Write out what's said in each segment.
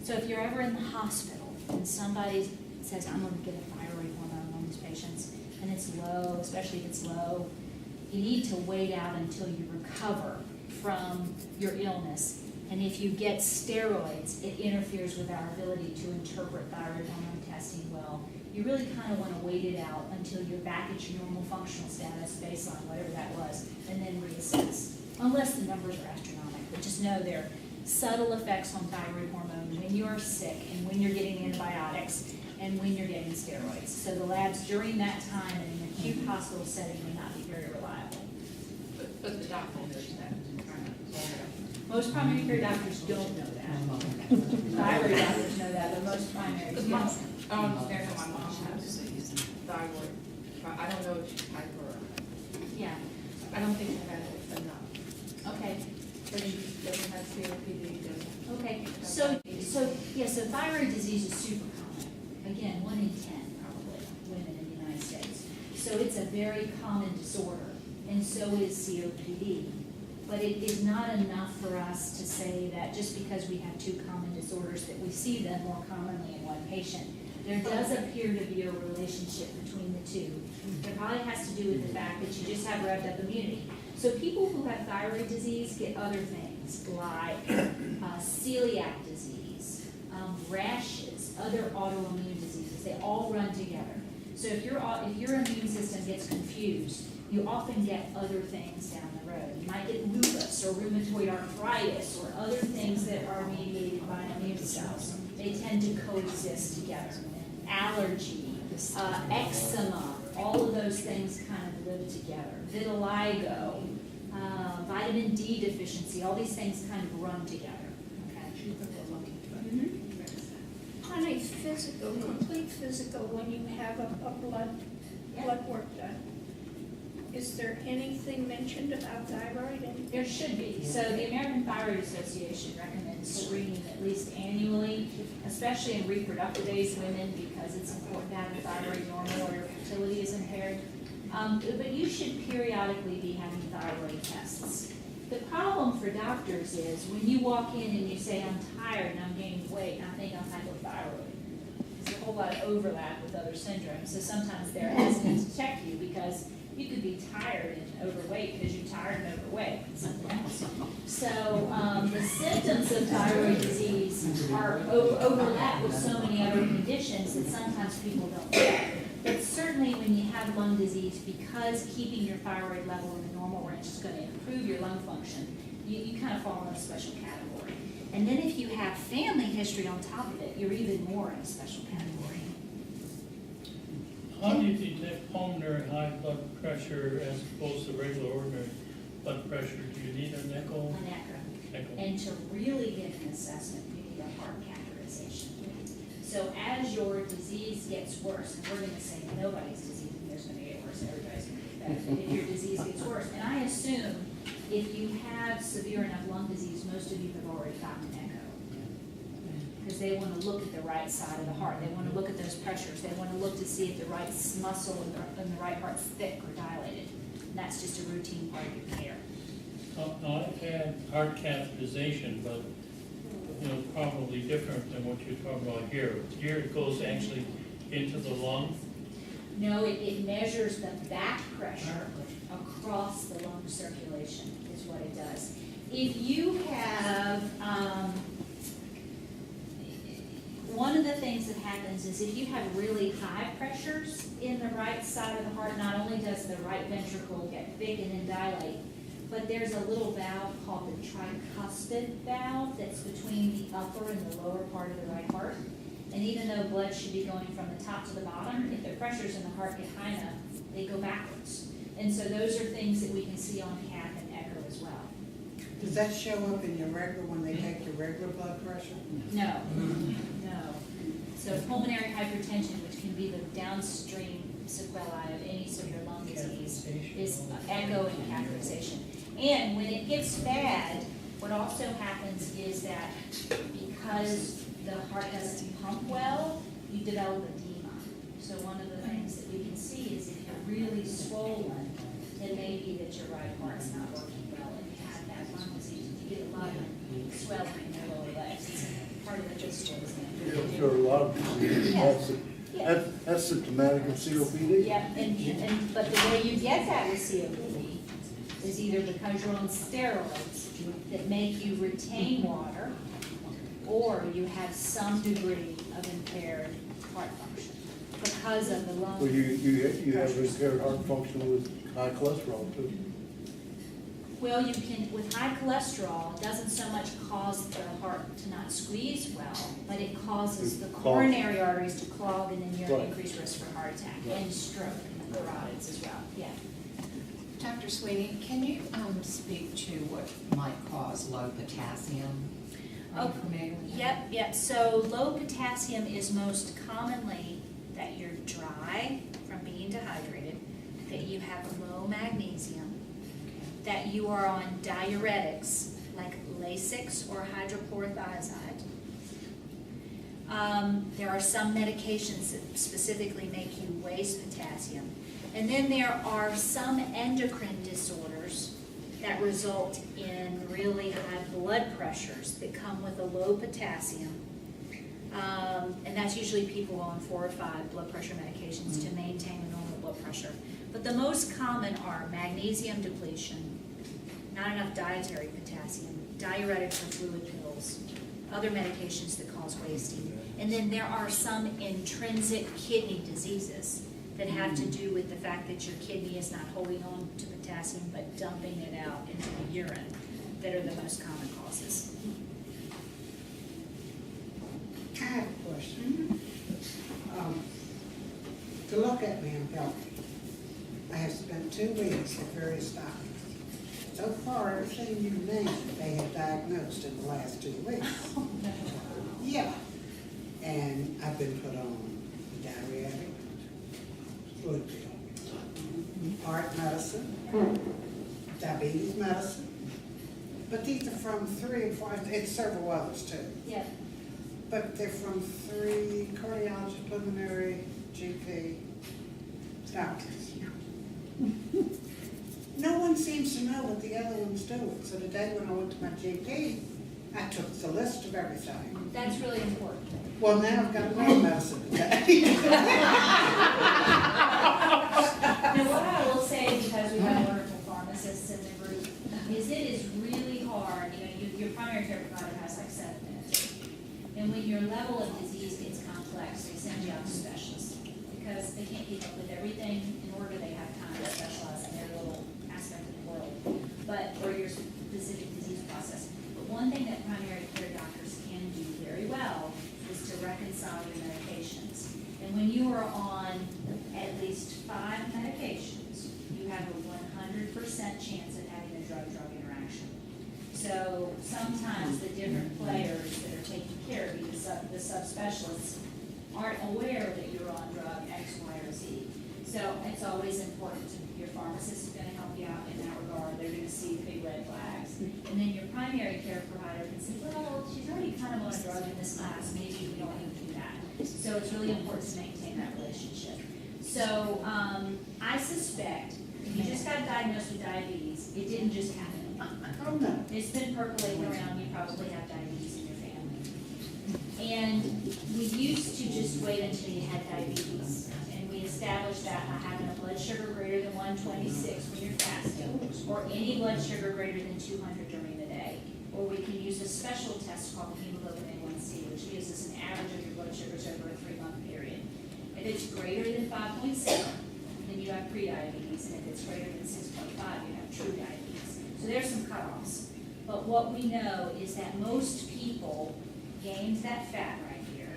So if you're ever in the hospital and somebody says, I'm going to get a thyroid hormone on these patients, and it's low, especially if it's low, you need to wait out until you recover from your illness. And if you get steroids, it interferes with our ability to interpret thyroid hormone testing well. You really kind of want to wait it out until you're back at your normal functional status, baseline, whatever that was, and then reassess. Unless the numbers are astronomical. But just know there are subtle effects on thyroid hormone when you're sick and when you're getting antibiotics and when you're getting steroids. So the labs during that time in an acute hospital setting may not be very reliable. But the doctor knows that. Most primary care doctors don't know that. Thyroid doctors know that, but most primary Because care I don't understand how my mom has thyroid. I don't know if she's hyper. yeah. I don't think she has enough. Okay. But she doesn't have COPD, doesn't. Okay. So thyroid disease is super common. Again, 1 in 10 probably women in the United States. So it's a very common disorder, and so is COPD. But it is not enough for us to say that just because we have 2 common disorders that we see them more commonly in one patient. There does appear to be a relationship between the 2. It probably has to do with the fact that you just have revved up immunity. So people who have thyroid disease get other things like celiac disease, rashes, other autoimmune diseases. They all run together. So if your immune system gets confused, you often get other things down the road. You might get lupus or rheumatoid arthritis or other things that are mediated by immune cells. They tend to coexist together. Allergy, eczema, all of those things kind of live together. Vitiligo, vitamin D deficiency, all these things kind of run together. Okay. On a physical, complete physical, when you have a blood work done, is there anything mentioned about thyroid? There should be. So the American Thyroid Association recommends screening at least annually, especially in reproductive age women, because it's important to have a thyroid normal or your fertility is impaired. But you should periodically be having thyroid tests. The problem for doctors is when you walk in and you say, I'm tired and I'm gaining weight, and I think I'm hypothyroid. There's a whole lot of overlap with other syndromes, so sometimes they're hesitant to check you because you could be tired and overweight because you're tired and overweight, something else. So the symptoms of thyroid disease are overlap with so many other conditions that sometimes people don't know. But certainly when you have lung disease, because keeping your thyroid level in the normal range is going to improve your lung function, you kind of fall in a special category. And then if you have family history on top of it, you're even more in a special category. How do you detect pulmonary high blood pressure as opposed to regular ordinary blood pressure? Do you need an echo? An echo. And to really get an assessment, you need a heart catheterization. So as your disease gets worse, and we're going to say nobody's disease is going to get worse, everybody's going to get better. But if your disease gets worse, and I assume if you have severe enough lung disease, most of you have already gotten an echo. Because they want to look at the right side of the heart. They want to look at those pressures. They want to look to see if the right muscle in the right heart's thick or dilated. And that's just a routine part of your care. I've had heart catheterization, but probably different than what you're talking about here. Here it goes actually into the lung. No, it measures the back pressure across the lung circulation is what it does. If you have, one of the things that happens is if you have really high pressures in the right side of the heart, not only does the right ventricle get thickened and dilate, but there's a little valve called the tricuspid valve that's between the upper and the lower part of the right heart. And even though blood should be going from the top to the bottom, if the pressures in the heart get high enough, they go backwards. And so those are things that we can see on cath and echo as well. Does that show up in your regular, when they take your regular blood pressure? No, no. So pulmonary hypertension, which can be the downstream sequelae of any severe lung disease, is echo and catheterization. And when it gets bad, what also happens is that because the heart doesn't pump well, you develop edema. So one of the things that we can see is if you're really swollen, it may be that your right heart's not working well and you have that lung disease. You get a lot of swelling in your lower legs. It's part part of the history. Yeah, sure, a lot of diseases, Yeah. that's symptomatic of COPD. Yeah, but the way you get that with COPD is either because you're on steroids that make you retain water, or you have some degree of impaired heart function because of the lung. Well, you have impaired heart function with high cholesterol too. Well, you can, with high cholesterol, it doesn't so much cause the heart to not squeeze well, but it causes the coronary arteries to clog, and then you're at Right. increased risk for heart attack Right. and stroke and carotids as well, yeah. Dr. Sweeney, can you speak to what might cause low potassium? Are you familiar with that? Yep, so low potassium is most commonly that you're dry from being dehydrated, that you have low magnesium, that you are on diuretics like Lasix or hydrochlorothiazide. There are some medications that specifically make you waste potassium. And then there are some endocrine disorders that result in really high blood pressures that come with a low potassium. And that's usually people on 4 or 5 blood pressure medications to maintain a normal blood pressure. But the most common are magnesium depletion, not enough dietary potassium, diuretics or fluid pills, other medications that cause wasting. And then there are some intrinsic kidney diseases that have to do with the fact that your kidney is not holding on to potassium but dumping it out into the urine that are the most common causes. I have a question. To look at me, I'm healthy. I have spent 2 weeks at various doctors. So far, everything you named, they have diagnosed in the last 2 weeks. Yeah. And I've been put on diuretic, fluid pill, heart medicine, diabetes medicine. But these are from 3 or 4, it's several others too. Yeah. But they're from 3 cardiology, pulmonary, GP doctors. No one seems to know what the other one's doing. So today when I went to my GP, I took the list of everything. That's really important. Well, now I've got no medicine today. Now, what I will say, because we have wonderful pharmacists in the group, is it is really hard, your primary care provider has like 7 minutes. And when your level of disease gets complex, they send you out to specialists, because they can't keep up with everything. In order, they have time to specialize in their little aspect of the world, but for your specific disease process. But one thing that primary care doctors can do very well is to reconcile your medications. And when you are on at least 5 medications, you have a 100% chance of having a drug-drug interaction. So sometimes the different players that are taking care of you, the subspecialists, aren't aware that you're on drug X, Y, or Z. So it's always important your pharmacist is going to help you out in that regard. They're going to see big red flags. And then your primary care provider can say, well, she's already kind of on a drug in this class. Maybe we don't need to do that. So it's really important to maintain that relationship. So I suspect if you just got diagnosed with diabetes, it didn't just happen. Oh, no. It's been percolating around. You probably have diabetes in your family. And we used to just wait until you had diabetes. And we established that by having a blood sugar greater than 126 when you're fasting, or any blood sugar greater than 200 during the day. Or we can use a special test called hemoglobin A1C, which gives us an average of your blood sugars over a 3-month period. If it's greater than 5.7, then you have prediabetes, and if it's greater than 6.5, you have true diabetes. So there's some cutoffs. But what we know is that most people gained that fat right here.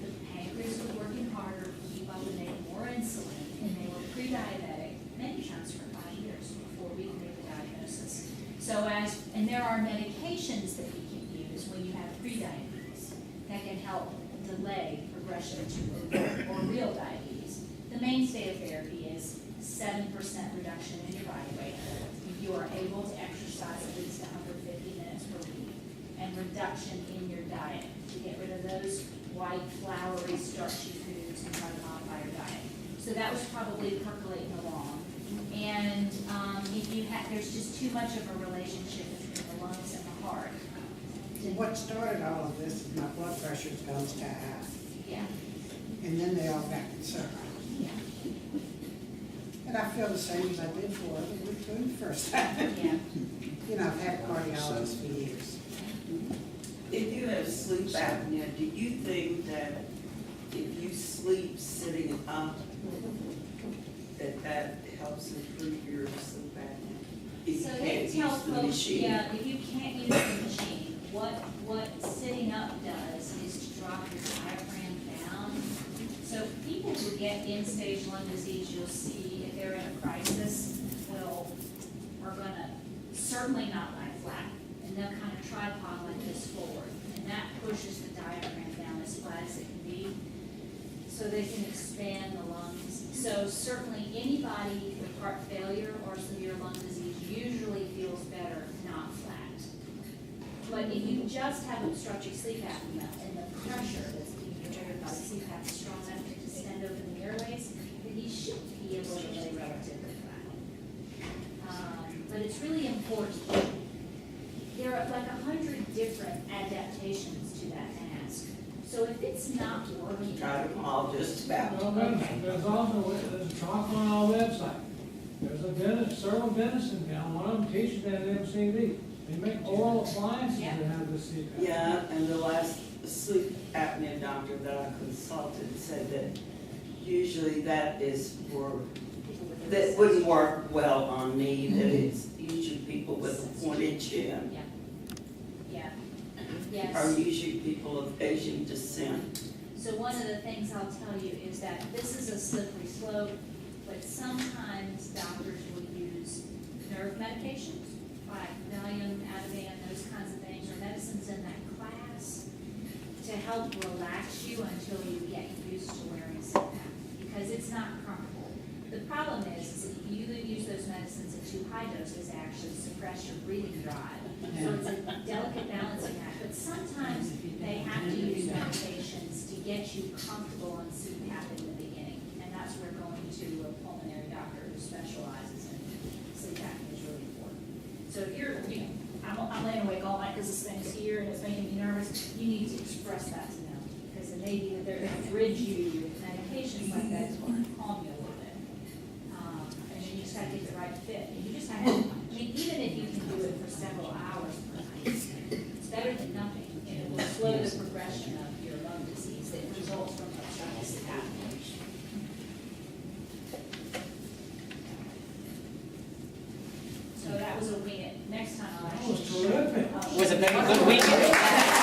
The pancreas was working harder to keep up and make more insulin, and they were pre-diabetic many times for 5 years before we made the diagnosis. So and there are medications that we can use when you have pre-diabetes that can help delay progression to or real diabetes. The mainstay of therapy is 7% reduction in your body weight. If you are able to exercise at least 150 minutes per week, and reduction in your diet to get rid of those white, floury, starchy foods and try to modify your diet. So that was probably percolating along. And if you have, there's just too much of a relationship between the lungs and the heart to And what started all of this is my blood pressure's gone sky high. Yeah, And then they all got concerned. yeah, And I feel the same as I did for the week through the first time. yeah. You know, I've had a cardiologist for years. If you have sleep apnea, do you think that if you sleep sitting up, that helps improve your sleep apnea? If you So can't they use tell the folks, machine? yeah, if you can't use the machine, what sitting up does is to drop your diaphragm down. So people who get end-stage lung disease, you'll see if they're in a crisis, are gonna certainly not lie flat, and they'll kind of tripod like this forward, and that pushes the diaphragm down as flat as it can be, so they can expand the lungs. So certainly anybody with heart failure or severe lung disease usually feels better not flat. But if you just have obstructive sleep apnea and the pressure that's being generated by CPAP is strong enough to distend open the airways, then you should be able to lay relatively flat. But it's really important. There are like 100 different adaptations to that mask. So if it's not working. Tried them all just about. Well, there's also, there's a talk on our website. There's a dentist, several dentists in town, one of them teaches that MCD. They make oral appliances that have the CPAP. Yeah, and the last sleep apnea doctor that I consulted said that usually that is for, that wouldn't work well on me, that it's usually people with a pointed chin, Yeah, or yes. usually people of Asian descent. So one of the things I'll tell you is that this is a slippery slope, but sometimes doctors will use nerve medications, like Valium, Ativan, those kinds of things, or medicines in that class to help relax you until you get used to wearing CPAP, because it's not comfortable. The problem is if you use those medicines at too high doses, they actually suppress your breathing drive. So it's a delicate balancing act, but sometimes they have to use medications to get you comfortable on CPAP in the beginning. And that's where going to a pulmonary doctor who specializes in sleep apnea is really important. So if you're, I'm laying awake all night because this thing's here and it's making me nervous, you need to express that to them. Because it may be that they're going to bridge you with medications like that to calm you a little bit. And then you just have to get the right fit. And you just have to, even if you can do it for several hours per night, it's better than nothing. And it will slow the progression of your lung disease that results from obstructive sleep apnea. So that was a win. Next time I'll That actually was show. terrific. I'll Was a show very you. good weekend.